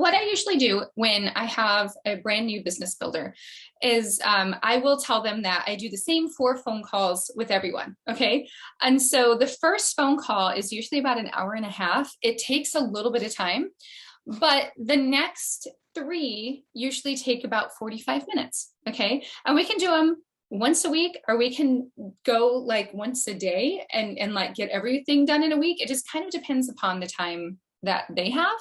what I usually do when I have a brand new business builder is I will tell them that I do the same 4 phone calls with everyone. Okay. And so the first phone call is usually about an hour and a half. It takes a little bit of time, but the next 3 usually take about 45 minutes. Okay. And we can do them once a week, or we can go like once a day and like get everything done in a week. It just kind of depends upon the time that they have.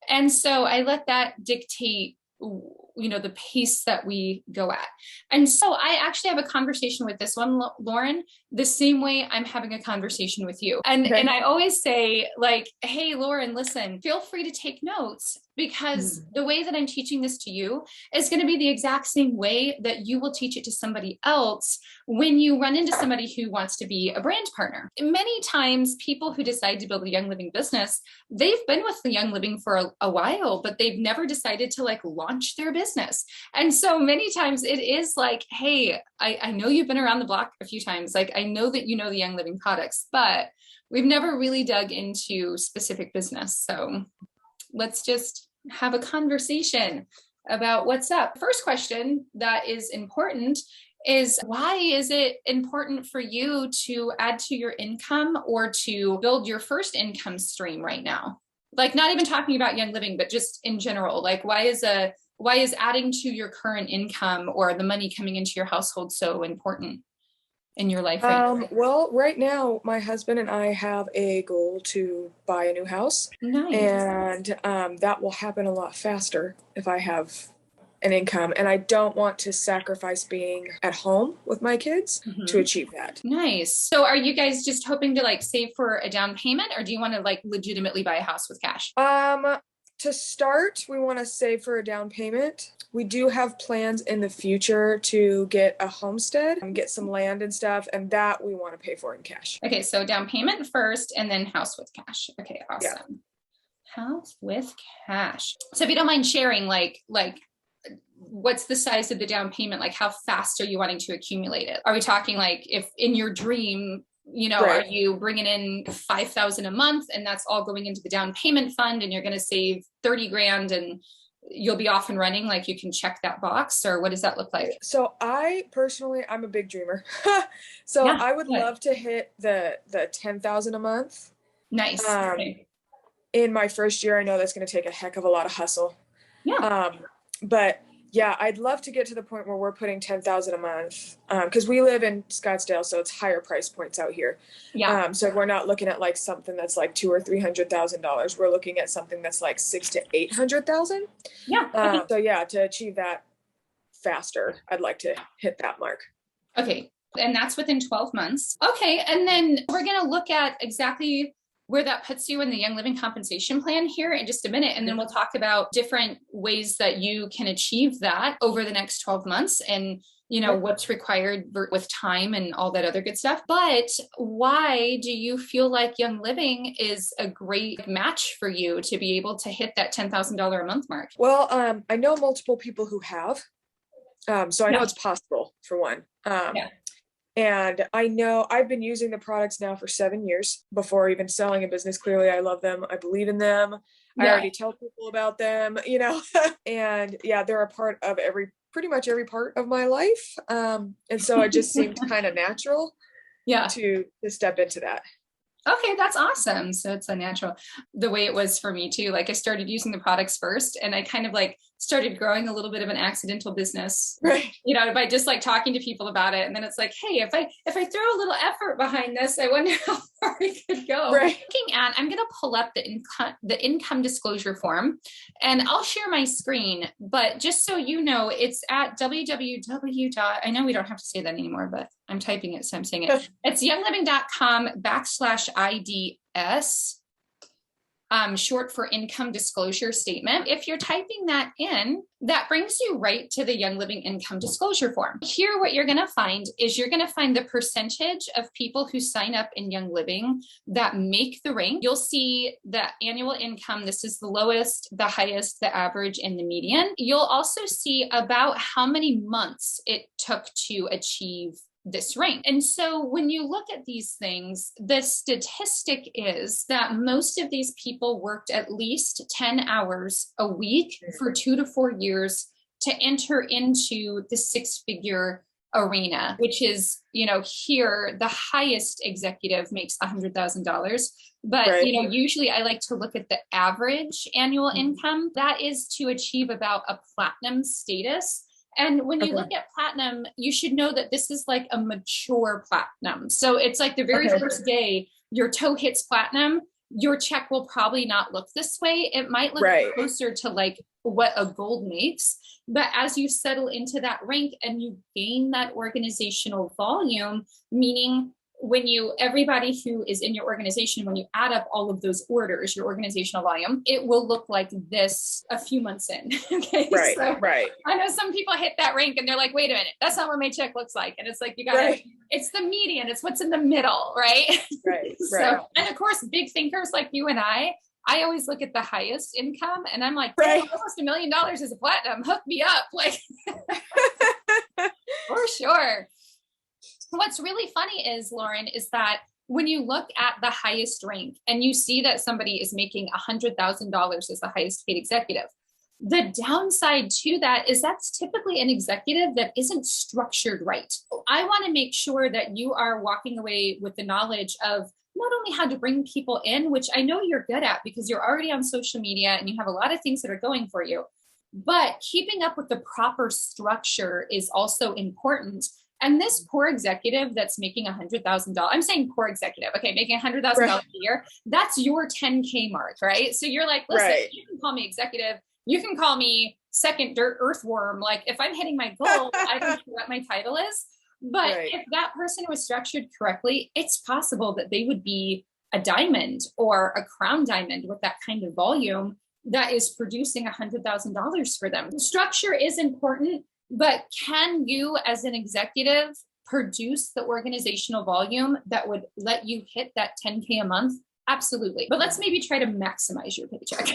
And so I let that dictate, the pace that we go at. And so I actually have a conversation with this one, Lauren, the same way I'm having a conversation with you. And I always say like, hey, Lauren, listen, feel free to take notes, because the way that I'm teaching this to you is going to be the exact same way that you will teach it to somebody else when you run into somebody who wants to be a brand partner. Many times people who decide to build a Young Living business, they've been with the Young Living for a while, but they've never decided to like launch their business. And so many times it is like, hey, I know you've been around the block a few times. Like, I know that you know the Young Living products, but we've never really dug into specific business. So let's just have a conversation about what's up. First question that is important is, why is it important for you to add to your income or to build your first income stream right now? Like, not even talking about Young Living, but just in general, like why is adding to your current income or the money coming into your household so important in your life right now? Well, right now, my husband and I have a goal to buy a new house. Nice. And that will happen a lot faster if I have an income. And I don't want to sacrifice being at home with my kids to achieve that. Nice. So are you guys just hoping to like save for a down payment, or do you want to like legitimately buy a house with cash? To start, we want to save for a down payment. We do have plans in the future to get a homestead and get some land and stuff, and that we want to pay for in cash. Okay, so down payment first and then house with cash. Okay, awesome. Yeah. House with cash. So if you don't mind sharing, like what's the size of the down payment? Like, how fast are you wanting to accumulate it? Are we talking like, if in your dream, right, are you bringing in 5,000 a month and that's all going into the down payment fund and you're going to save 30 grand and you'll be off and running? Like, you can check that box, or what does that look like? So I personally, I'm a big dreamer. So yeah, I would love to hit the 10,000 a month. Nice. Okay. In my first year. I know that's going to take a heck of a lot of hustle. Yeah. But yeah, I'd love to get to the point where we're putting 10,000 a month, because we live in Scottsdale, so it's higher price points out here. Yeah. So we're not looking at like something that's like $200,000 or $300,000. We're looking at something that's like 600,000 to 800,000. Yeah. So yeah, to achieve that faster, I'd like to hit that mark. Okay, and that's within 12 months. Okay, and then we're going to look at exactly where that puts you in the Young Living compensation plan here in just a minute. And then we'll talk about different ways that you can achieve that over the next 12 months and, what's required with time and all that other good stuff. But why do you feel like Young Living is a great match for you to be able to hit that $10,000 a month mark? Well, I know multiple people who have, so I know it's possible, for one. And I know I've been using the products now for 7 years before even selling a business. Clearly, I love them. I believe in them. I already tell people about them, and yeah, they're a part of pretty much every part of my life. And so it just seemed kind of natural to step into that. Okay, that's awesome. So it's a natural, the way it was for me too. Like, I started using the products first and I kind of like started growing a little bit of an accidental business, right? By just like talking to people about it. And then it's like, hey, if I throw a little effort behind this, I wonder how far it could go. Right. I'm going to pull up the income disclosure form and I'll share my screen, but just so you know, it's at www. I know we don't have to say that anymore, but I'm typing it, so I'm saying it. It's youngliving.com/IDS, short for income disclosure statement. If you're typing that in, that brings you right to the Young Living income disclosure form. Here, what you're going to find is the percentage of people who sign up in Young Living that make the rank. You'll see the annual income. This is the lowest, the highest, the average, and the median. You'll also see about how many months it took to achieve this rank. And so when you look at these things, the statistic is that most of these people worked at least 10 hours a week for 2 to 4 years to enter into the six-figure arena, which is, here the highest executive makes $100,000. But, usually I like to look at the average annual income. That is to achieve about a platinum status. And when you look at platinum, you should know that this is like a mature platinum. So it's like the very first day your toe hits platinum, your check will probably not look this way. It might look closer to like what a gold makes. But as you settle into that rank and you gain that organizational volume, meaning everybody who is in your organization, when you add up all of those orders, your organizational volume, it will look like this a few months in. Okay. Right. I know some people hit that rank and they're like, wait a minute, that's not what my check looks like. And it's like, you gotta, it's the median, it's what's in the middle. Right. So, and of course, big thinkers like you and I always look at the highest income and I'm like, almost $1 million is a platinum. Hook me up. Like, for sure. What's really funny is, Lauren, is that when you look at the highest rank and you see that somebody is making $100,000 as the highest paid executive, the downside to that is that's typically an executive that isn't structured right. I want to make sure that you are walking away with the knowledge of not only how to bring people in, which I know you're good at because you're already on social media and you have a lot of things that are going for you, but keeping up with the proper structure is also important. And this poor executive that's making $100,000, I'm saying poor executive, okay, making $100,000 a year, that's your 10K mark, right? So you're like, listen, you can call me executive, you can call me second dirt earthworm. Like if I'm hitting my goal, I don't know what my title is. But if that person was structured correctly, it's possible that they would be a diamond or a crown diamond with that kind of volume that is producing $100,000 for them. Structure is important. But can you, as an executive, produce the organizational volume that would let you hit that 10K a month? Absolutely. But let's maybe try to maximize your paycheck.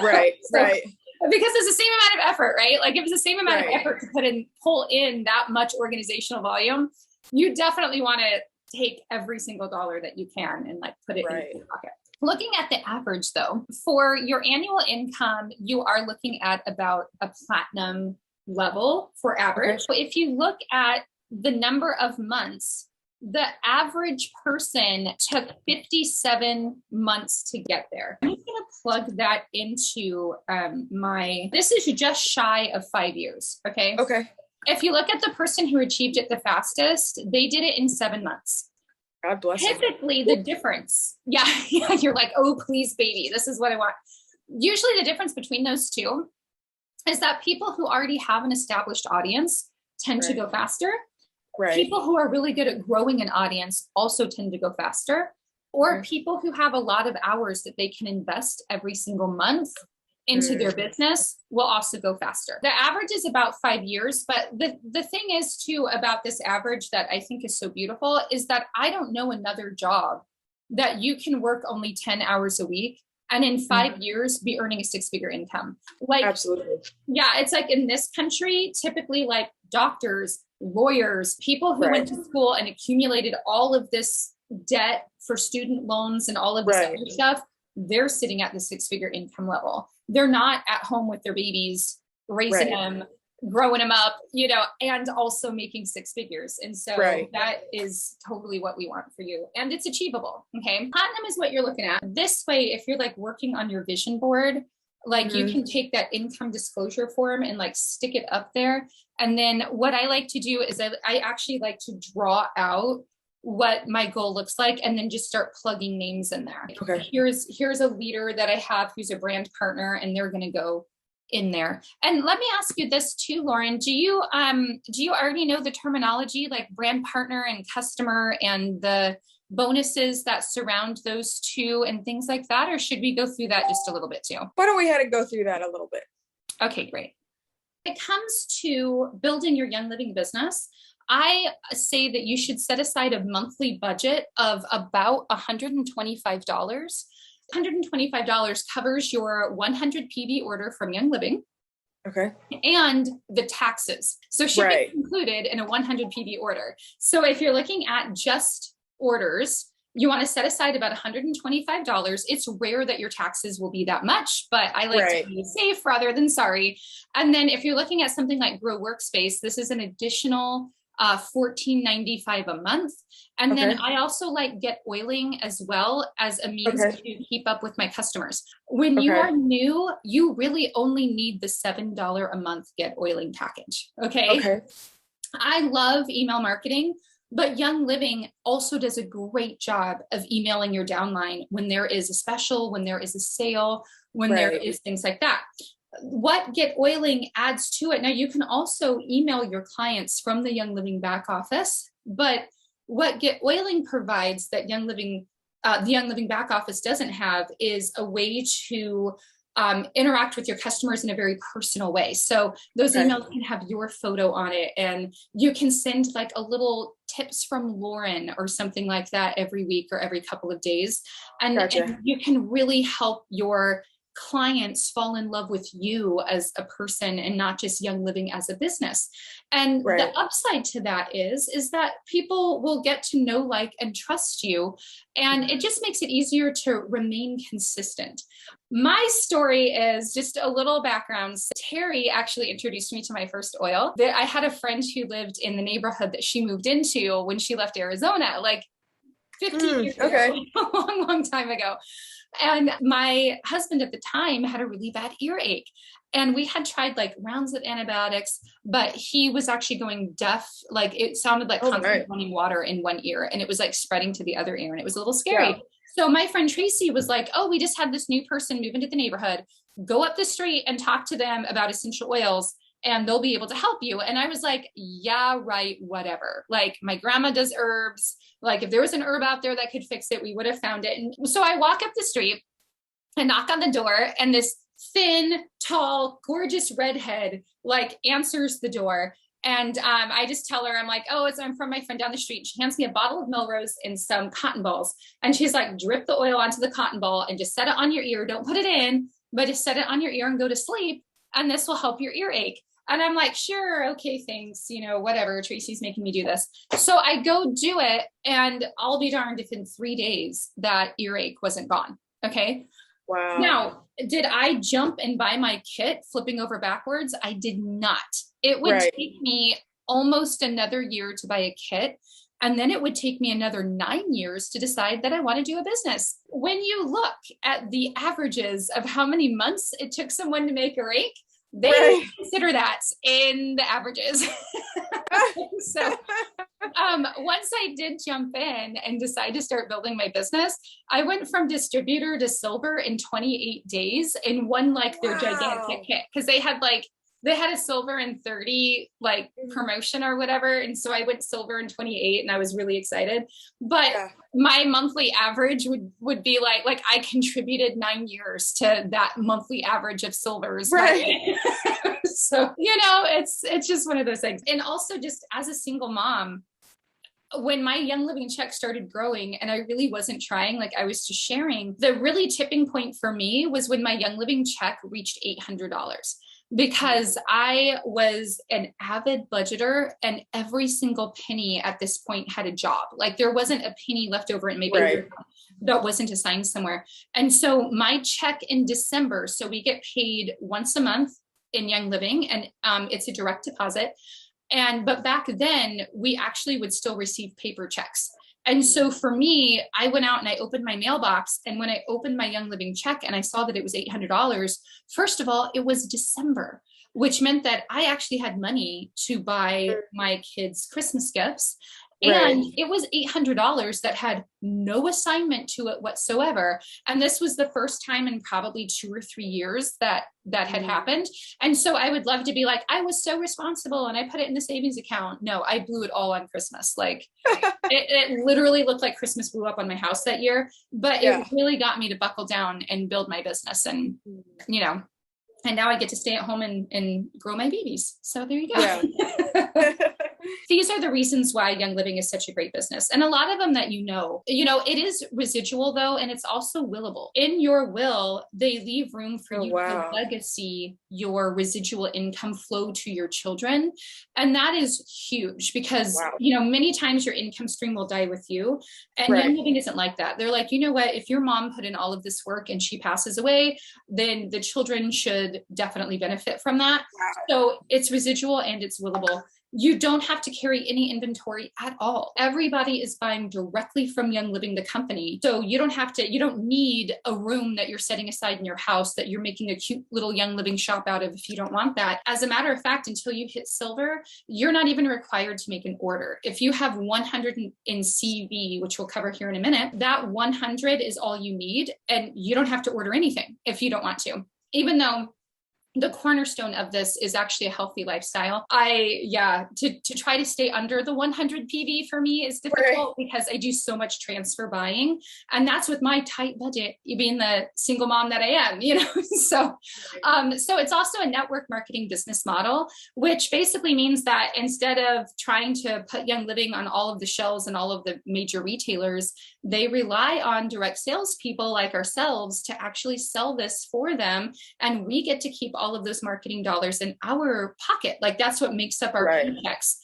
Right. Because it's the same amount of effort, right? Like if it's the same amount of effort to pull in that much organizational volume, you definitely want to take every single dollar that you can and like put it in your pocket. Looking at the average though, for your annual income, you are looking at about a platinum level for average. So if you look at the number of months, the average person took 57 months to get there. I'm going to plug that into this is just shy of 5 years. Okay. If you look at the person who achieved it the fastest, they did it in 7 months. God bless them. Typically the difference. Yeah. You're like, oh, please, baby, this is what I want. Usually the difference between those two is that people who already have an established audience tend to go faster. People who are really good at growing an audience also tend to go faster. Or people who have a lot of hours that they can invest every single month into their business will also go faster. The average is about 5 years, but the thing is too about this average that I think is so beautiful is that I don't know another job that you can work only 10 hours a week and in 5 years be earning a six-figure income. Like, absolutely. Yeah, it's like in this country, typically like doctors, lawyers, people who went to school and accumulated all of this debt for student loans and all of this other stuff, they're sitting at the six-figure income level. They're not at home with their babies, raising them, growing them up, and also making six figures. And so that is totally what we want for you. And it's achievable. Okay. Platinum is what you're looking at. This way, if you're like working on your vision board, like you can take that income disclosure form and like stick it up there. And then what I like to do is I actually like to draw out what my goal looks like and then just start plugging names in there. Okay. Here's a leader that I have who's a brand partner and they're going to go in there. And let me ask you this too, Lauren, do you already know the terminology like brand partner and customer and the bonuses that surround those two and things like that? Or should we go through that just a little bit too? Why don't we have to go through that a little bit? Okay, great. When it comes to building your Young Living business, I say that you should set aside a monthly budget of about $125. $125 covers your 100 PV order from Young Living. Okay. and the taxes. So shipping is included in a 100 PV order. So if you're looking at just orders, you want to set aside about $125. It's rare that your taxes will be that much, but I like to be safe rather than sorry. And then if you're looking at something like Grow Workspace, this is an additional $14.95 a month. And then I also like Get Oiling as well as a means to keep up with my customers. When you are new, you really only need the $7 a month Get Oiling package. Okay. I love email marketing, but Young Living also does a great job of emailing your downline when there is a special, when there is a sale, when there is things like that. What Get Oiling adds to it. Now you can also email your clients from the Young Living back office, but what Get Oiling provides that the Young Living back office doesn't have is a way to interact with your customers in a very personal way. So those emails can have your photo on it, and you can send like a little tips from Lauren or something like that every week or every couple of days. And you can really help your clients fall in love with you as a person and not just Young Living as a business. And the upside to that is that people will get to know, like, and trust you. And it just makes it easier to remain consistent. My story is just a little background. Terry actually introduced me to my first oil. I had a friend who lived in the neighborhood that she moved into when she left Arizona, like 15 years ago, a long, long time ago. And my husband at the time had a really bad earache. And we had tried like rounds of antibiotics, but he was actually going deaf. Like it sounded like constantly running water in one ear, and it was like spreading to the other ear. And it was a little scary. So my friend Tracy was like, oh, we just had this new person move into the neighborhood. Go up the street and talk to them about essential oils, and they'll be able to help you. And I was like, yeah, right, whatever. Like my grandma does herbs. Like if there was an herb out there that could fix it, we would have found it. And so I walk up the street and knock on the door, and this thin, tall, gorgeous redhead like answers the door. And I just tell her, I'm like, oh, I'm from my friend down the street. She hands me a bottle of Melrose and some cotton balls. And she's like, drip the oil onto the cotton ball and just set it on your ear. Don't put it in, but just set it on your ear and go to sleep. And this will help your earache. And I'm like, sure, okay, thanks, whatever, Tracy's making me do this. So I go do it, and I'll be darned if in 3 days that earache wasn't gone, okay? Wow. Now, did I jump and buy my kit flipping over backwards? I did not. It would take me almost another year to buy a kit, and then it would take me another 9 years to decide that I want to do a business. When you look at the averages of how many months it took someone to make a rake, they consider that in the averages. So once I did jump in and decide to start building my business, I went from distributor to silver in 28 days in one, like their gigantic kit. Cause they had a silver and 30 like promotion or whatever. And so I went silver in 28 and I was really excited, but my monthly average would be like I contributed 9 years to that monthly average of silvers. Right. So, it's just one of those things. And also just as a single mom, when my Young Living check started growing and I really wasn't trying, like I was just sharing, the really tipping point for me was when my Young Living check reached $800. Because I was an avid budgeter and every single penny at this point had a job. Like there wasn't a penny left over and maybe that wasn't assigned somewhere. And so my check in December, so we get paid once a month in Young Living, and it's a direct deposit. But back then we actually would still receive paper checks. And so for me, I went out and I opened my mailbox, and when I opened my Young Living check and I saw that it was $800, first of all, it was December, which meant that I actually had money to buy my kids Christmas gifts. And it was $800 that had no assignment to it whatsoever. And this was the first time in probably 2 or 3 years that had happened. And so I would love to be like, I was so responsible and I put it in the savings account. No, I blew it all on Christmas. Like it literally looked like Christmas blew up on my house that year, but it really got me to buckle down and build my business. And, and now I get to stay at home and grow my babies. So there you go. These are the reasons why Young Living is such a great business. And a lot of them that it is residual though, and it's also willable. In your will, they leave room for you to legacy your residual income flow to your children. And that is huge because, many times your income stream will die with you. And Young Living isn't like that. They're like, you know what, if your mom put in all of this work and she passes away, then the children should definitely benefit from that. So it's residual and it's willable. You don't have to carry any inventory at all. Everybody is buying directly from Young Living, the company. So you don't need a room that you're setting aside in your house that you're making a cute little Young Living shop out of if you don't want that. As a matter of fact, until you hit silver, you're not even required to make an order. If you have 100 in CV, which we'll cover here in a minute, that 100 is all you need. And you don't have to order anything if you don't want to, even though the cornerstone of this is actually a healthy lifestyle. To try to stay under the 100 PV for me is difficult because I do so much transfer buying, and that's with my tight budget, being the single mom that I am, So it's also a network marketing business model, which basically means that instead of trying to put Young Living on all of the shelves and all of the major retailers, they rely on direct salespeople like ourselves to actually sell this for them, and we get to keep all of those marketing dollars in our pocket. Like that's what makes up our paychecks.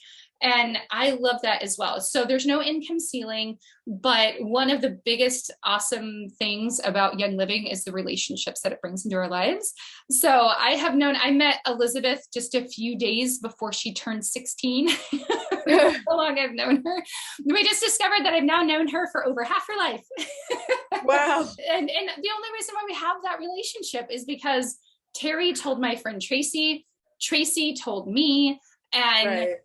And I love that as well. So there's no income ceiling, but one of the biggest awesome things about Young Living is the relationships that it brings into our lives. So I met Elizabeth just a few days before she turned 16. How long I've known her. We just discovered that I've now known her for over half her life. Wow. And the only reason why we have that relationship is because Terry told my friend Tracy told me, and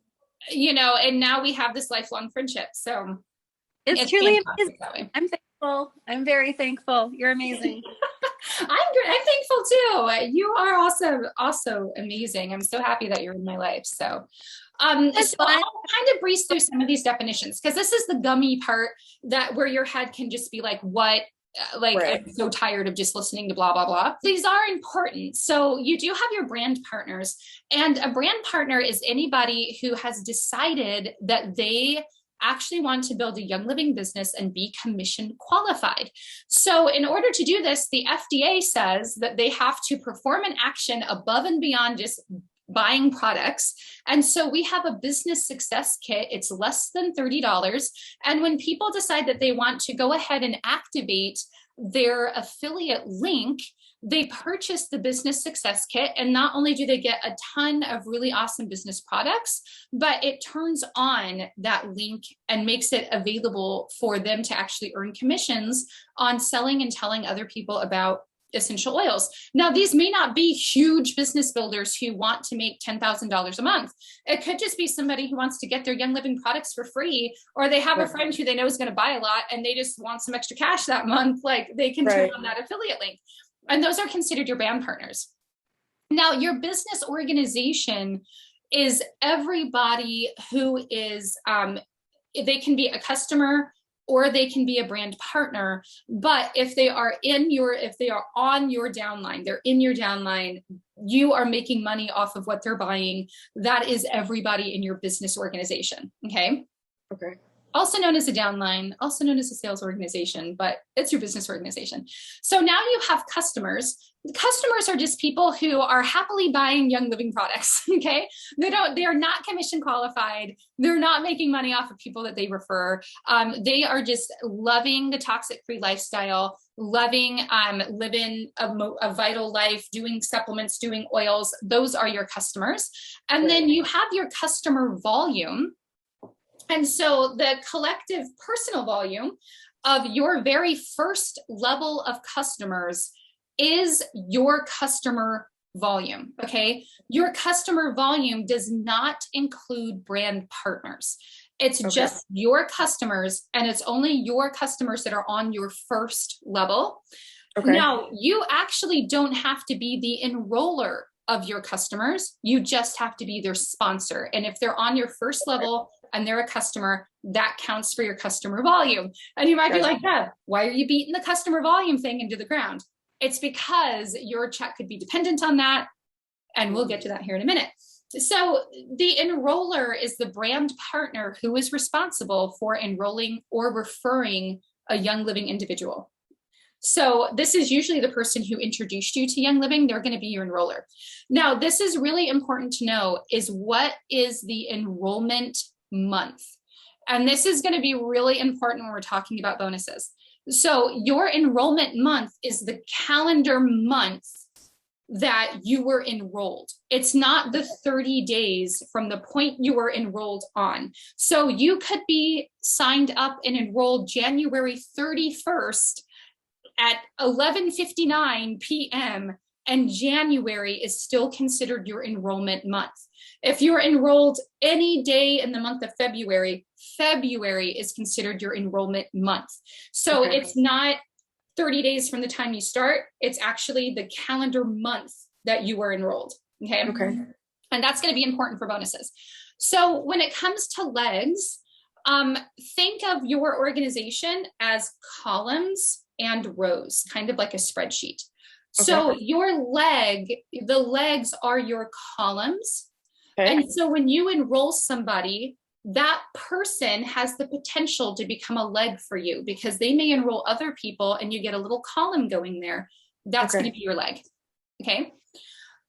and now we have this lifelong friendship. So it's truly amazing. I'm thankful. I'm very thankful. You're amazing. I'm thankful too. You are also amazing. I'm so happy that you're in my life. So I'll kind of breeze through some of these definitions because this is the gummy part where your head can just be like, what? I'm so tired of just listening to blah, blah, blah. These are important. So you do have your brand partners, and a brand partner is anybody who has decided that they actually want to build a Young Living business and be commission qualified. So in order to do this, the FDA says that they have to perform an action above and beyond just buying products. And so we have a business success kit. It's less than $30. And when people decide that they want to go ahead and activate their affiliate link, they purchase the business success kit. And not only do they get a ton of really awesome business products, but it turns on that link and makes it available for them to actually earn commissions on selling and telling other people about essential oils. Now, these may not be huge business builders who want to make $10,000 a month. It could just be somebody who wants to get their Young Living products for free, or they have a friend who they know is going to buy a lot and they just want some extra cash that month. Like they can turn on that affiliate link. And those are considered your brand partners. Now, your business organization is everybody who is, they can be a customer, or they can be a brand partner. But if they are on your downline, they're in your downline, you are making money off of what they're buying. That is everybody in your business organization. Okay. Also known as a downline, also known as a sales organization, but it's your business organization. So now you have customers. Customers are just people who are happily buying Young Living products. Okay. They are not commission qualified. They're not making money off of people that they refer. They are just loving the toxic-free lifestyle, loving living a vital life, doing supplements, doing oils. Those are your customers. And then you have your customer volume. And so the collective personal volume of your very first level of customers is your customer volume. Okay. Your customer volume does not include brand partners. It's just your customers, and it's only your customers that are on your first level. Now, you actually don't have to be the enroller of your customers. You just have to be their sponsor. And if they're on your first level and they're a customer, that counts for your customer volume. And you might be like, why are you beating the customer volume thing into the ground? It's because your check could be dependent on that. And we'll get to that here in a minute. So the enroller is the brand partner who is responsible for enrolling or referring a Young Living individual. So this is usually the person who introduced you to Young Living. They're going to be your enroller. Now, this is really important to know, is what is the enrollment month? And this is going to be really important when we're talking about bonuses. So your enrollment month is the calendar month that you were enrolled. It's not the 30 days from the point you were enrolled on. So you could be signed up and enrolled January 31st at 11:59 p.m. and January is still considered your enrollment month. If you're enrolled any day in the month of February, February is considered your enrollment month. So it's not 30 days from the time you start, it's actually the calendar month that you were enrolled. Okay. And that's going to be important for bonuses. So when it comes to legs, think of your organization as columns and rows, kind of like a spreadsheet. So your the legs are your columns. And so when you enroll somebody, that person has the potential to become a leg for you, because they may enroll other people and you get a little column going there. That's going to be your leg. Okay.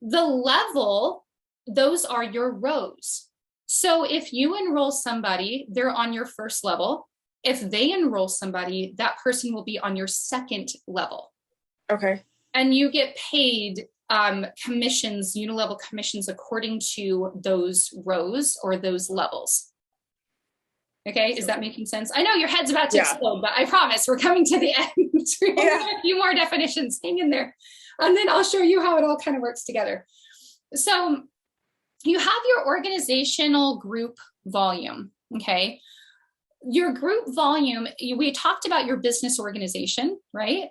The level, those are your rows. So if you enroll somebody, they're on your first level. If they enroll somebody, that person will be on your second level. And you get paid commissions, unilevel commissions, according to those rows or those levels. Okay, is that making sense? I know your head's about to explode, but I promise we're coming to the end. We have a few more definitions, hang in there. And then I'll show you how it all kind of works together. So you have your organizational group volume, okay? Your group volume, we talked about your business organization, right?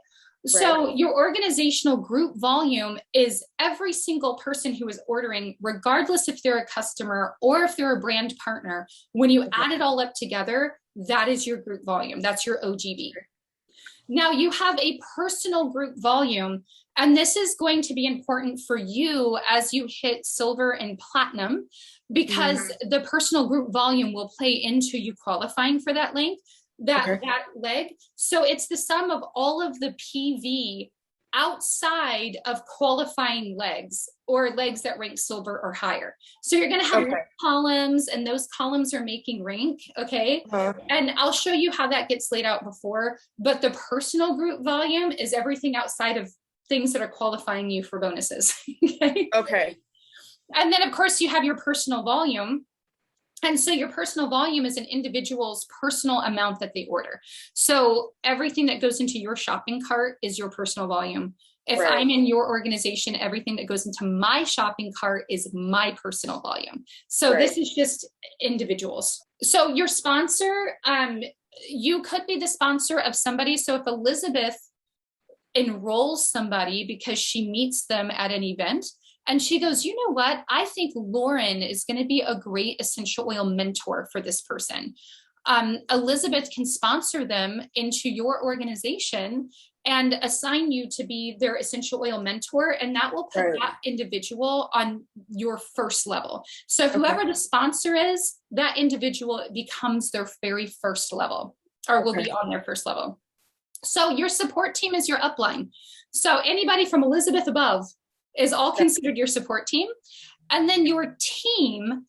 So your organizational group volume is every single person who is ordering, regardless if they're a customer or if they're a brand partner. When you add it all up together, that is your group volume. That's your OGV. Now you have a personal group volume, and this is going to be important for you as you hit silver and platinum, because the personal group volume will play into you qualifying for that length. That leg. So it's the sum of all of the PV outside of qualifying legs or legs that rank silver or higher. So you're going to have columns, and those columns are making rank. Okay. And I'll show you how that gets laid out before, but the personal group volume is everything outside of things that are qualifying you for bonuses. And then of course you have your personal volume. And so your personal volume is an individual's personal amount that they order. So everything that goes into your shopping cart is your personal volume. If I'm in your organization, everything that goes into my shopping cart is my personal volume. So this is just individuals. So your sponsor, you could be the sponsor of somebody. So if Elizabeth enrolls somebody because she meets them at an event, and she goes, you know what? I think Lauren is going to be a great essential oil mentor for this person. Elizabeth can sponsor them into your organization and assign you to be their essential oil mentor. And that will put that individual on your first level. So whoever the sponsor is, that individual becomes their very first level, or will be on their first level. So your support team is your upline. So anybody from Elizabeth above is all considered your support team. And then your team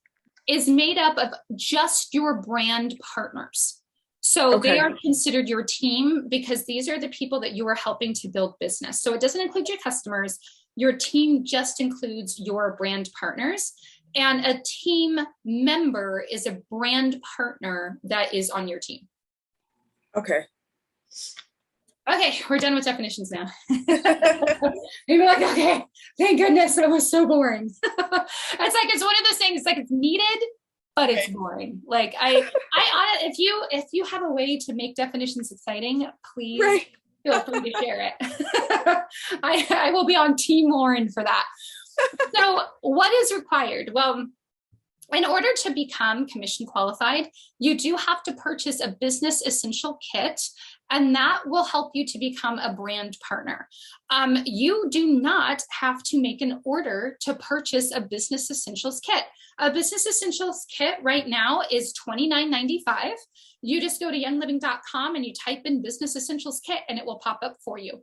is made up of just your brand partners. So they are considered your team because these are the people that you are helping to build business. So it doesn't include your customers. Your team just includes your brand partners. And a team member is a brand partner that is on your team. Okay, we're done with definitions now. You're like, okay, thank goodness, that was so boring. It's one of those things, like it's needed, but it's boring. Like if you have a way to make definitions exciting, please feel free to share it. I will be on Team Lauren for that. So what is required? Well, in order to become commission qualified, you do have to purchase a business essential kit. and that will help you to become a brand partner. You do not have to make an order to purchase a business essentials kit. A business essentials kit right now is $29.95. You just go to youngliving.com and you type in business essentials kit and it will pop up for you.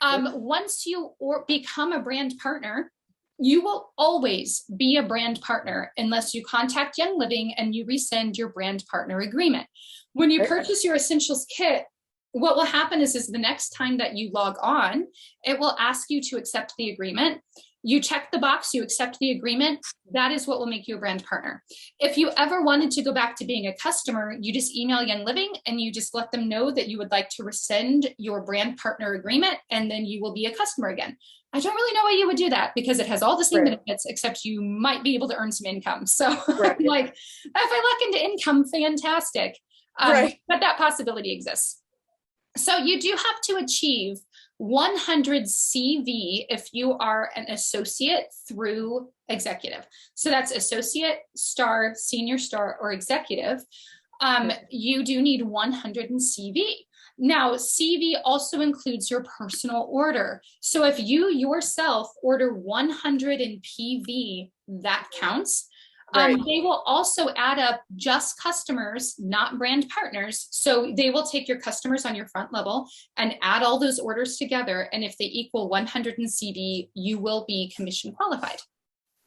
Once you become a brand partner, you will always be a brand partner unless you contact Young Living and you rescind your brand partner agreement. When you purchase your essentials kit, what will happen is the next time that you log on, it will ask you to accept the agreement. You check the box, you accept the agreement. That is what will make you a brand partner. If you ever wanted to go back to being a customer, you just email Young Living and you just let them know that you would like to rescind your brand partner agreement, and then you will be a customer again. I don't really know why you would do that because it has all the same benefits, except you might be able to earn some income. So like, if I look into income, fantastic. But that possibility exists. So you do have to achieve 100 CV if you are an associate through executive. So that's associate, star, senior star, or executive. You do need 100 in CV. Now, CV also includes your personal order. So if you yourself order 100 in PV, that counts. They will also add up just customers, not brand partners. So they will take your customers on your front level and add all those orders together. And if they equal 100 in CV, you will be commission qualified.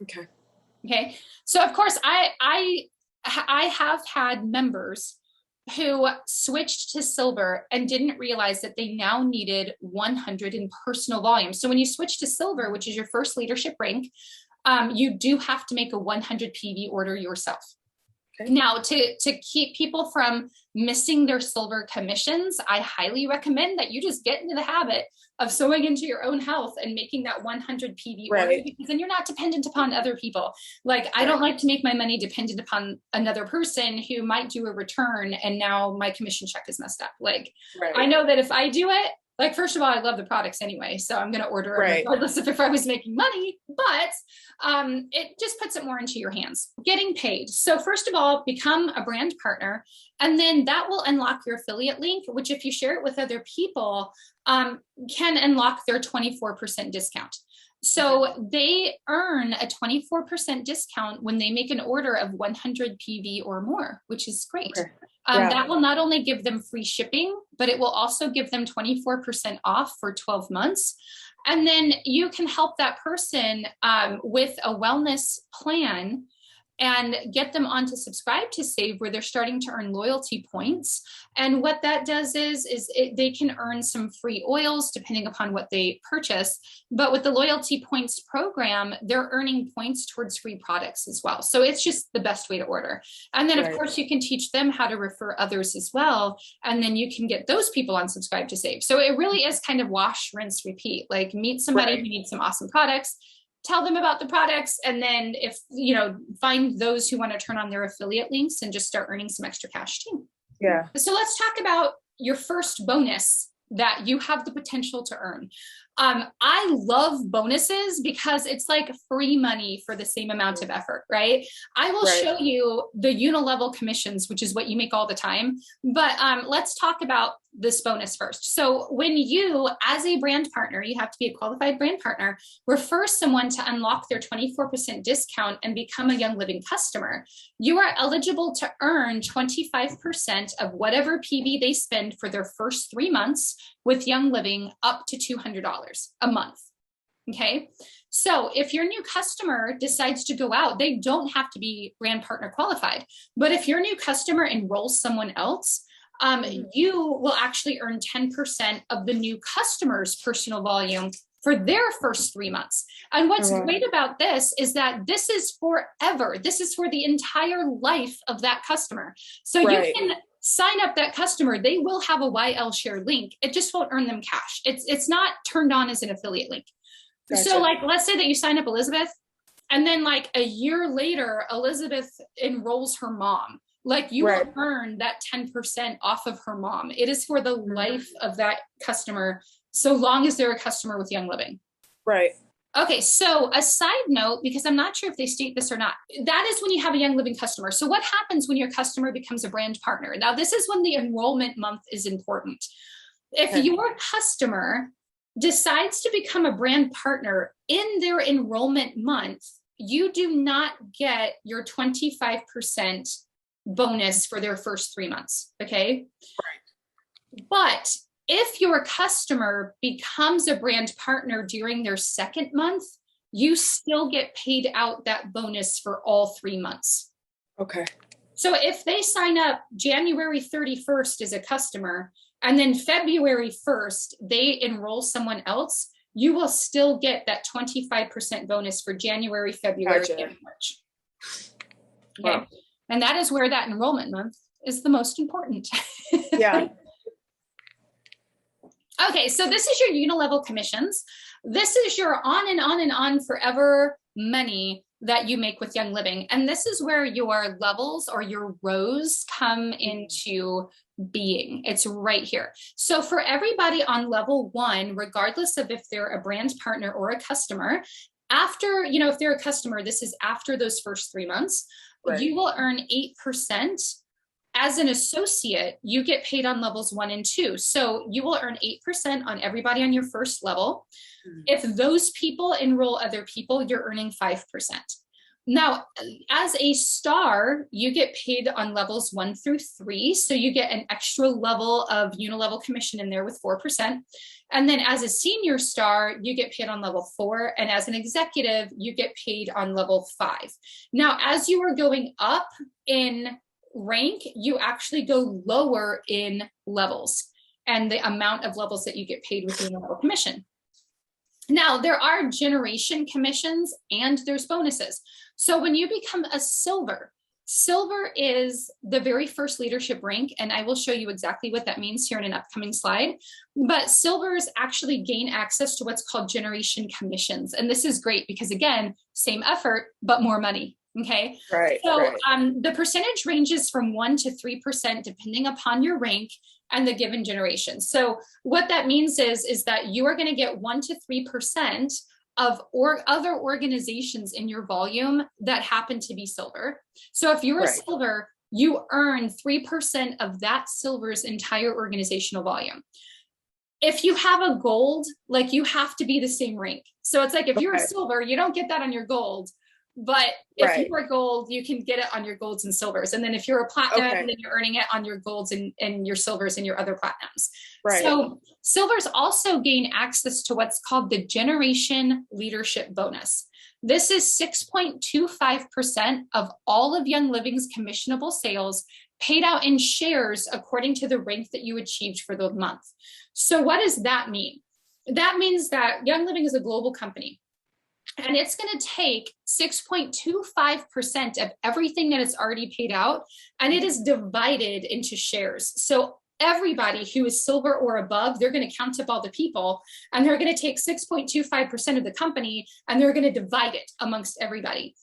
Okay. So of course, I have had members who switched to silver and didn't realize that they now needed 100 in personal volume. So when you switch to silver, which is your first leadership rank, you do have to make a 100 PV order yourself. Now, to keep people from missing their silver commissions, I highly recommend that you just get into the habit of sewing into your own health and making that 100 PV order, because then you're not dependent upon other people. Like, I don't like to make my money dependent upon another person who might do a return and now my commission check is messed up. Like, I know that if I do it, like, first of all, I love the products anyway, so I'm going to order it regardless of if I was making money, but it just puts it more into your hands. Getting paid. So first of all, become a brand partner, and then that will unlock your affiliate link, which if you share it with other people, can unlock their 24% discount. So they earn a 24% discount when they make an order of 100 PV or more, which is great. That will not only give them free shipping, but it will also give them 24% off for 12 months. And then you can help that person with a wellness plan and get them on to subscribe to save, where they're starting to earn loyalty points. And what that does is they can earn some free oils depending upon what they purchase. But with the loyalty points program, they're earning points towards free products as well. So it's just the best way to order. And then of course you can teach them how to refer others as well. And then you can get those people on subscribe to save. So it really is kind of wash, rinse, repeat. Like, meet somebody who needs some awesome products, tell them about the products, and then find those who want to turn on their affiliate links and just start earning some extra cash too. So let's talk about your first bonus that you have the potential to earn. I love bonuses because it's like free money for the same amount of effort, right? I will show you the unilevel commissions, which is what you make all the time. But let's talk about this bonus first. So when you, as a brand partner, you have to be a qualified brand partner, refer someone to unlock their 24% discount and become a Young Living customer, you are eligible to earn 25% of whatever PV they spend for their first 3 months with Young Living, up to $200 a month. Okay. So if your new customer decides to go out, they don't have to be brand partner qualified. But if your new customer enrolls someone else, you will actually earn 10% of the new customer's personal volume for their first 3 months. And what's great about this is that this is forever. This is for the entire life of that customer. So you can sign up that customer. They will have a YL share link. It just won't earn them cash. It's not turned on as an affiliate link. So like, let's say that you sign up Elizabeth, and then like a year later, Elizabeth enrolls her mom. Like, you will earn that 10% off of her mom. It is for the life of that customer, so long as they're a customer with Young Living. Okay, so a side note, because I'm not sure if they state this or not, that is when you have a Young Living customer. So what happens when your customer becomes a brand partner? Now, this is when the enrollment month is important. If your customer decides to become a brand partner in their enrollment month, you do not get your 25% bonus for their first 3 months, okay? Right. But if your customer becomes a brand partner during their second month, you still get paid out that bonus for all 3 months. Okay. So if they sign up January 31st as a customer, and then February 1st, they enroll someone else, you will still get that 25% bonus for January, February, and March. Okay. Wow. And that is where that enrollment month is the most important. Yeah. Okay, so this is your unilevel commissions. This is your on and on and on forever money that you make with Young Living. And this is where your levels or your rows come into being. It's right here. So for everybody on level 1, regardless of if they're a brand partner or a customer, after, you know, if they're a customer, this is after those first 3 months, right, you will earn 8%. As an associate, you get paid on levels 1 and 2. So you will earn 8% on everybody on your first level. If those people enroll other people, you're earning 5%. Now, as a star, you get paid on levels 1 through 3. So you get an extra level of unilevel commission in there with 4%. And then as a senior star, you get paid on level 4. And as an executive, you get paid on level 5. Now, as you are going up in rank, you actually go lower in levels and the amount of levels that you get paid with your level commission. Now, there are generation commissions and there's bonuses. So when you become a silver, silver is the very first leadership rank, and I will show you exactly what that means here in an upcoming slide. But silvers actually gain access to what's called generation commissions. And this is great because, again, same effort, but more money. Okay. Right. So right. The percentage ranges from 1 to 3% depending upon your rank and the given generation. So what that means is that you are going to get 1 to 3% of other organizations in your volume that happen to be silver. So if you're a silver, you earn 3% of that silver's entire organizational volume. If you have a gold, like, you have to be the same rank. So it's like, if you're a silver, you don't get that on your gold. But if you are gold, you can get it on your golds and silvers. And then if you're a platinum, then you're earning it on your golds and your silvers and your other platinums. Right. So silvers also gain access to what's called the Generation Leadership Bonus. This is 6.25% of all of Young Living's commissionable sales paid out in shares according to the rank that you achieved for the month. So what does that mean? That means that Young Living is a global company. And it's going to take 6.25% of everything that is already paid out, and it is divided into shares. So everybody who is silver or above, they're going to count up all the people, and they're going to take 6.25% of the company, and they're going to divide it amongst everybody.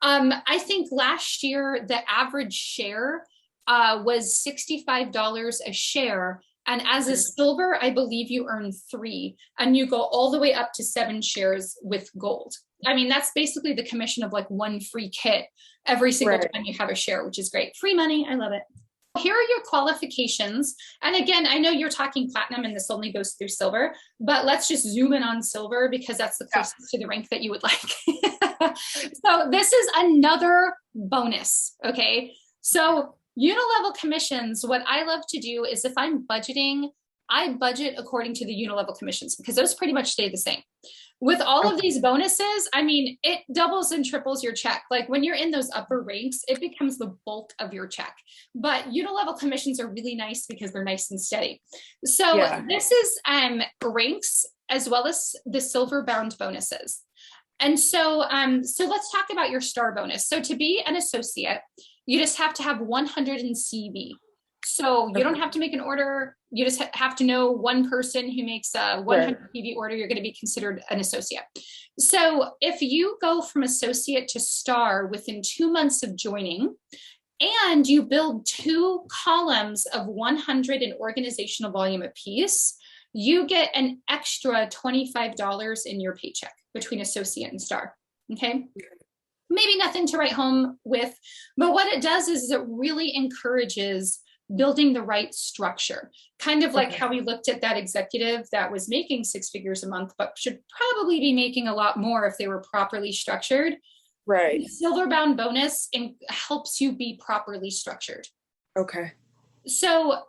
I think last year, the average share was $65 a share. And as a silver, I believe you earn 3, and you go all the way up to 7 shares with gold. I mean, that's basically the commission of like 1 free kit every single time you have a share, which is great. Free money. I love it. Here are your qualifications. And again, I know you're talking platinum and this only goes through silver, but let's just zoom in on silver because that's the closest to the rank that you would like. So this is another bonus. Okay. So unilevel commissions, what I love to do is if I'm budgeting, I budget according to the unilevel commissions because those pretty much stay the same. With all of these bonuses, I mean, it doubles and triples your check. Like when you're in those upper ranks, it becomes the bulk of your check. But unilevel commissions are really nice because they're nice and steady. So this is ranks as well as the silver bound bonuses. And so let's talk about your star bonus. So to be an associate, you just have to have 100 in CV. So you don't have to make an order. You just have to know one person who makes a 100 CV order. You're going to be considered an associate. So if you go from associate to star within 2 months of joining, and you build 2 columns of 100 in organizational volume apiece, you get an extra $25 in your paycheck between associate and star. Okay. Maybe nothing to write home with, but what it does is it really encourages building the right structure, kind of like how we looked at that executive that was making 6 figures a month, but should probably be making a lot more if they were properly structured. Right. The silver bound bonus helps you be properly structured. Okay. So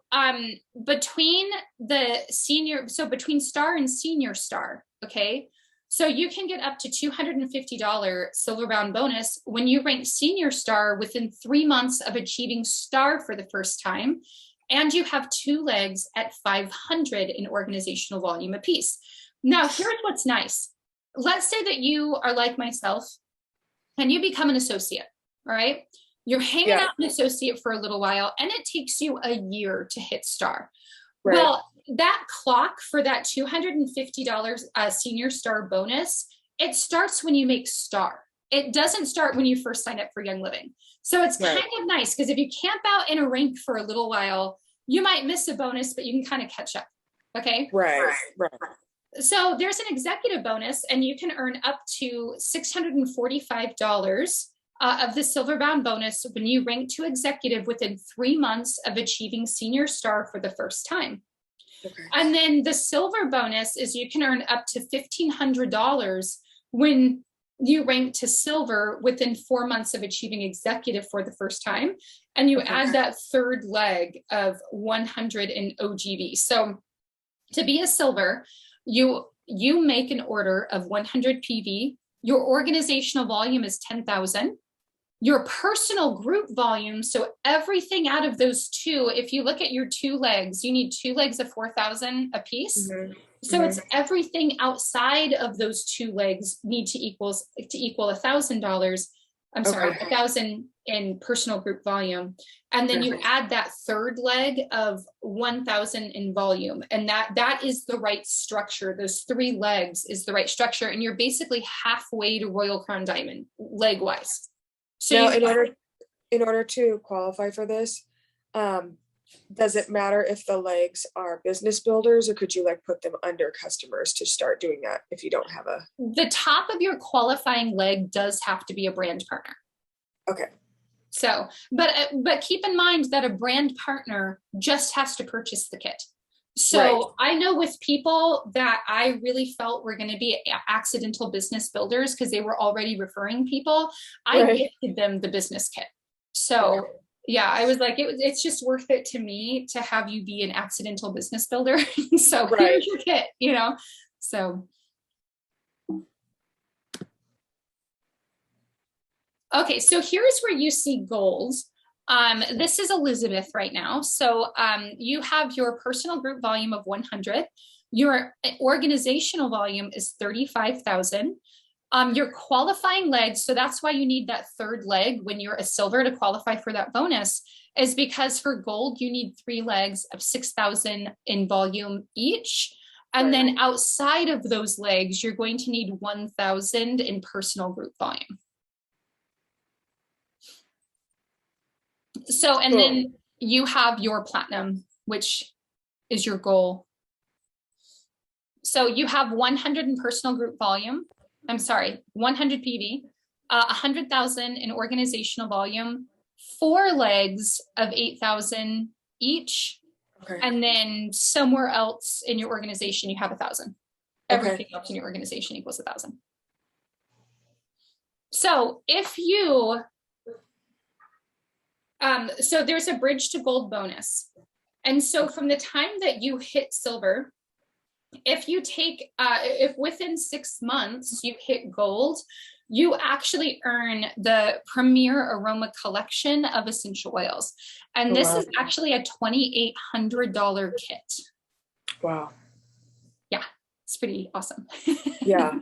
between between star and senior star, okay, so you can get up to $250 silver bound bonus when you rank senior star within 3 months of achieving star for the first time, and you have 2 legs at 500 in organizational volume apiece. Now, here's what's nice. Let's say that you are like myself and you become an associate, all right? You're hanging out an associate for a little while, and it takes you a year to hit star. Right. Well, that clock for that $250 senior star bonus, it starts when you make star. It doesn't start when you first sign up for Young Living. So it's kind of nice, because if you camp out in a rank for a little while, you might miss a bonus, but you can kind of catch up. Okay. Right. So there's an executive bonus, and you can earn up to $645 of the silver bound bonus when you rank to executive within 3 months of achieving senior star for the first time. Okay. And then the silver bonus is you can earn up to $1,500 when you rank to silver within 4 months of achieving executive for the first time. And you add that third leg of 100 in OGV. So to be a silver, you make an order of 100 PV. Your organizational volume is 10,000. Your personal group volume, so everything out of those 2, if you look at your 2 legs, you need 2 legs of 4,000 a piece. So it's everything outside of those 2 legs need to equal $1,000. I'm sorry, 1,000 in personal group volume. And then you add that third leg of 1,000 in volume. And that is the right structure. Those 3 legs is the right structure. And you're basically halfway to Royal Crown Diamond leg wise. So now, in order to qualify for this, does it matter if the legs are business builders, or could you like put them under customers to start doing that if you don't have a? The top of your qualifying leg does have to be a brand partner. Okay. So, but keep in mind that a brand partner just has to purchase the kit. So I know with people that I really felt were going to be accidental business builders because they were already referring people, I gifted them the business kit. So yeah, I was like, it's just worth it to me to have you be an accidental business builder. So here's your kit, so. Okay, so here's where you see goals. This is Elizabeth right now. So you have your personal group volume of 100. Your organizational volume is 35,000. Your qualifying legs, so that's why you need that third leg when you're a silver to qualify for that bonus, is because for gold, you need 3 legs of 6,000 in volume each. And then outside of those legs, you're going to need 1,000 in personal group volume. So, and then you have your platinum, which is your goal. So you have 100 in personal group volume. I'm sorry, 100 PV, 100,000 in organizational volume, 4 legs of 8,000 each. Okay. And then somewhere else in your organization, you have 1,000. Everything else in your organization equals 1,000. So if you, so there's a bridge to gold bonus. And so from the time that you hit silver, if you take, if within 6 months you hit gold, you actually earn the Premier Aroma Collection of essential oils. And this is actually a $2,800 kit. Wow. Yeah, it's pretty awesome. Yeah.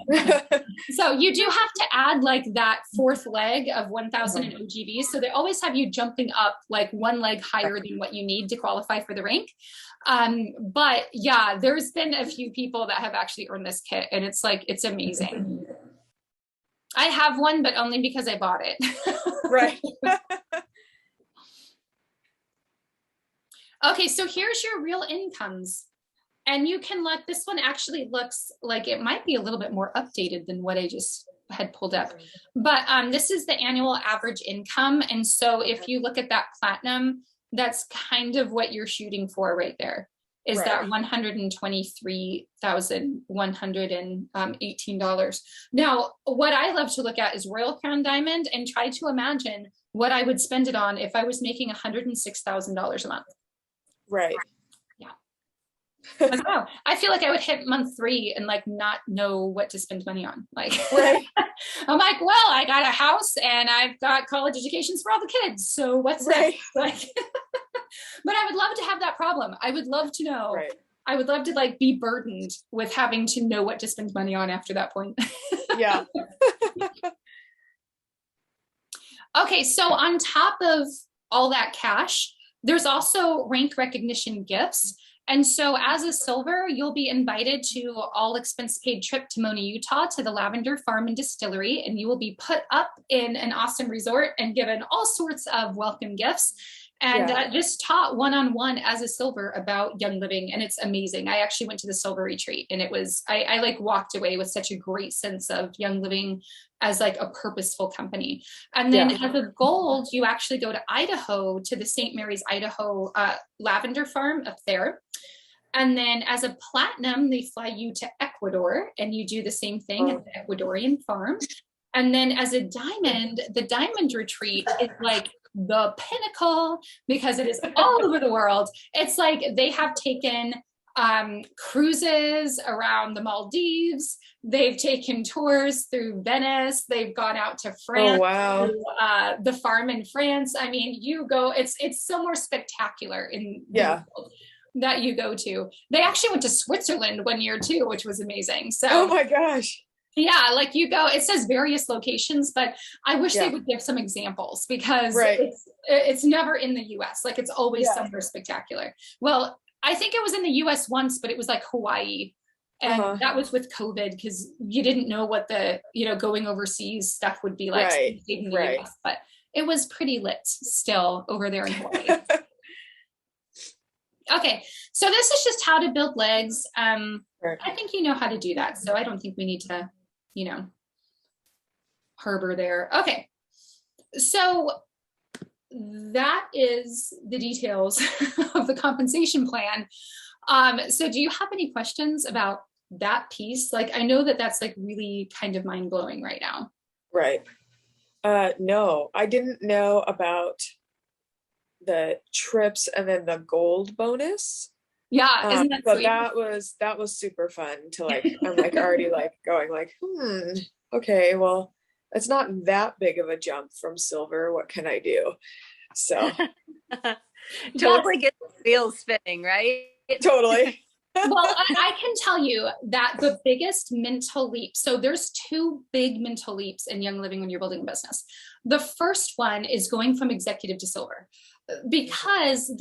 So you do have to add like that 4th leg of 1,000 in OGV. So they always have you jumping up like 1 leg higher than what you need to qualify for the rank. But yeah, there's been a few people that have actually earned this kit, and it's like, it's amazing. I have one, but only because I bought it. Right. Okay, so here's your real incomes. And you can look, this one actually looks like it might be a little bit more updated than what I just had pulled up. But this is the annual average income. And so if you look at that platinum, that's kind of what you're shooting for right there, is Right. that $123,118. Now, what I love to look at is Royal Crown Diamond and try to imagine what I would spend it on if I was making $106,000 a month. Right. Yeah. I feel like I would hit month 3 and like not know what to spend money on. Like, Right. I'm like, well, I got a house and I've got college educations for all the kids. So what's Right. next? Like, but I would love to have that problem. I would love to know. Right. I would love to like be burdened with having to know what to spend money on after that point. Yeah. Okay, so on top of all that cash, there's also rank recognition gifts. And so as a silver, you'll be invited to all expense paid trip to Mona, Utah, to the Lavender Farm and Distillery, and you will be put up in an awesome resort and given all sorts of welcome gifts. And just taught one-on-one as a silver about Young Living, and it's amazing. I actually went to the silver retreat, and it was, I like walked away with such a great sense of Young Living as like a purposeful company. And then as a gold, you actually go to Idaho, to the St. Mary's, Idaho lavender farm up there. And then as a platinum, they fly you to Ecuador, and you do the same thing at the Ecuadorian farm. And then as a diamond, the diamond retreat is like the pinnacle because it is all over the world. It's like they have taken cruises around the Maldives. They've taken tours through Venice. They've gone out to France. Oh, wow. To, the farm in France. I mean, you go, it's somewhere spectacular in the world that you go to. They actually went to Switzerland one year too, which was amazing. So, oh my gosh. Yeah, like you go, it says various locations, but I wish they would give some examples because it's never in the US. Like it's always somewhere spectacular. Well, I think it was in the US once, but it was like Hawaii. And that was with COVID because you didn't know what the, going overseas stuff would be like in the US, but it was pretty lit still over there in Hawaii. Okay, so this is just how to build legs. I think you know how to do that. So I don't think we need to, harbor there. Okay, so that is the details of the compensation plan. So do you have any questions about that piece? Like, I know that that's like really kind of mind blowing right now. Right. No, I didn't know about the trips and then the gold bonus. Yeah, isn't that but sweet? that was super fun to like, I'm like already like going like, okay, well, it's not that big of a jump from silver. What can I do? So totally get the wheels spinning, right? Totally. Well, I can tell you that the biggest mental leap, so there's 2 big mental leaps in Young Living when you're building a business. The first one is going from executive to silver, because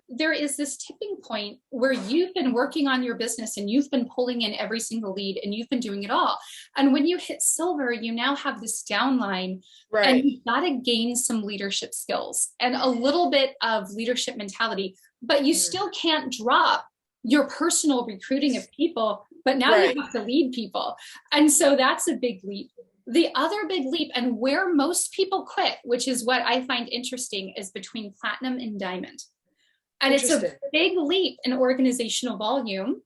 there is this tipping point where you've been working on your business and you've been pulling in every single lead and you've been doing it all. And when you hit silver, you now have this downline, and you've got to gain some leadership skills and a little bit of leadership mentality, but you still can't drop your personal recruiting of people, but now you have to lead people. And so that's a big leap. The other big leap, and where most people quit, which is what I find interesting, is between platinum and diamond. And it's a big leap in organizational volume.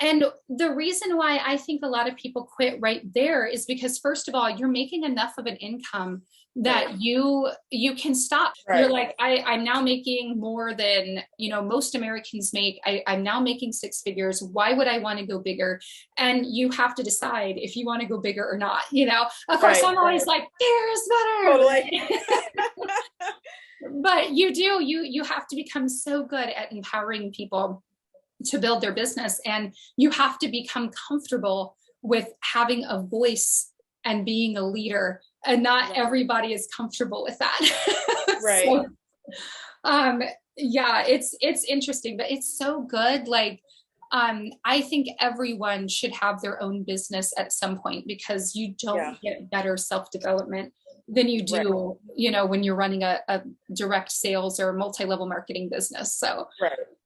And the reason why I think a lot of people quit right there is because, first of all, you're making enough of an income that you can stop. You're like, I'm now making more than most Americans make. I'm now making 6 figures. Why would I want to go bigger? And you have to decide if you want to go bigger or not. Of course, I'm always like, bigger is better. Totally. But you have to become so good at empowering people to build their business, and you have to become comfortable with having a voice and being a leader, and not everybody is comfortable with that. So, it's interesting, but it's so good. Like, I think everyone should have their own business at some point, because you don't get better self-development than you do, when you're running a direct sales or multi-level marketing business. So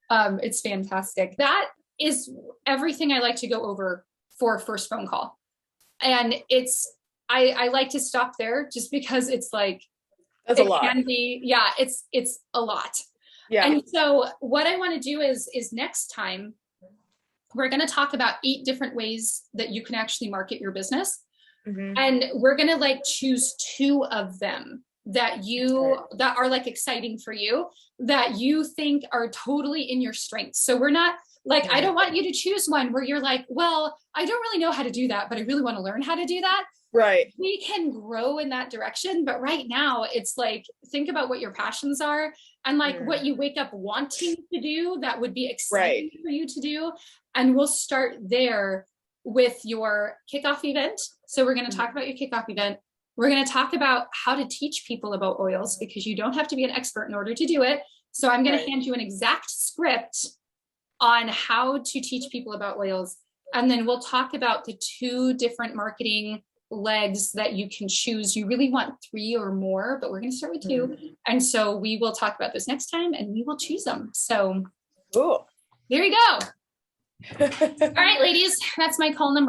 it's fantastic. That is everything I like to go over for a first phone call. And I like to stop there just because it's like, that's a lot. Can be, it's a lot. Yeah. And so what I want to do is next time we're going to talk about 8 different ways that you can actually market your business. And we're going to like choose 2 of them that that are like exciting for you, that you think are totally in your strengths. So we're not like, I don't want you to choose one where you're like, well, I don't really know how to do that, but I really want to learn how to do that. Right. We can grow in that direction. But right now it's like, think about what your passions are and like what you wake up wanting to do that would be exciting for you to do. And we'll start there with your kickoff event. So we're going to talk about your kickoff event. We're going to talk about how to teach people about oils, because you don't have to be an expert in order to do it. So I'm going to hand you an exact script on how to teach people about oils. And then we'll talk about the 2 different marketing legs that you can choose. You really want 3 or more, but we're going to start with 2. And so we will talk about this next time and we will choose them. So cool. There you go. All right, ladies, that's my call number.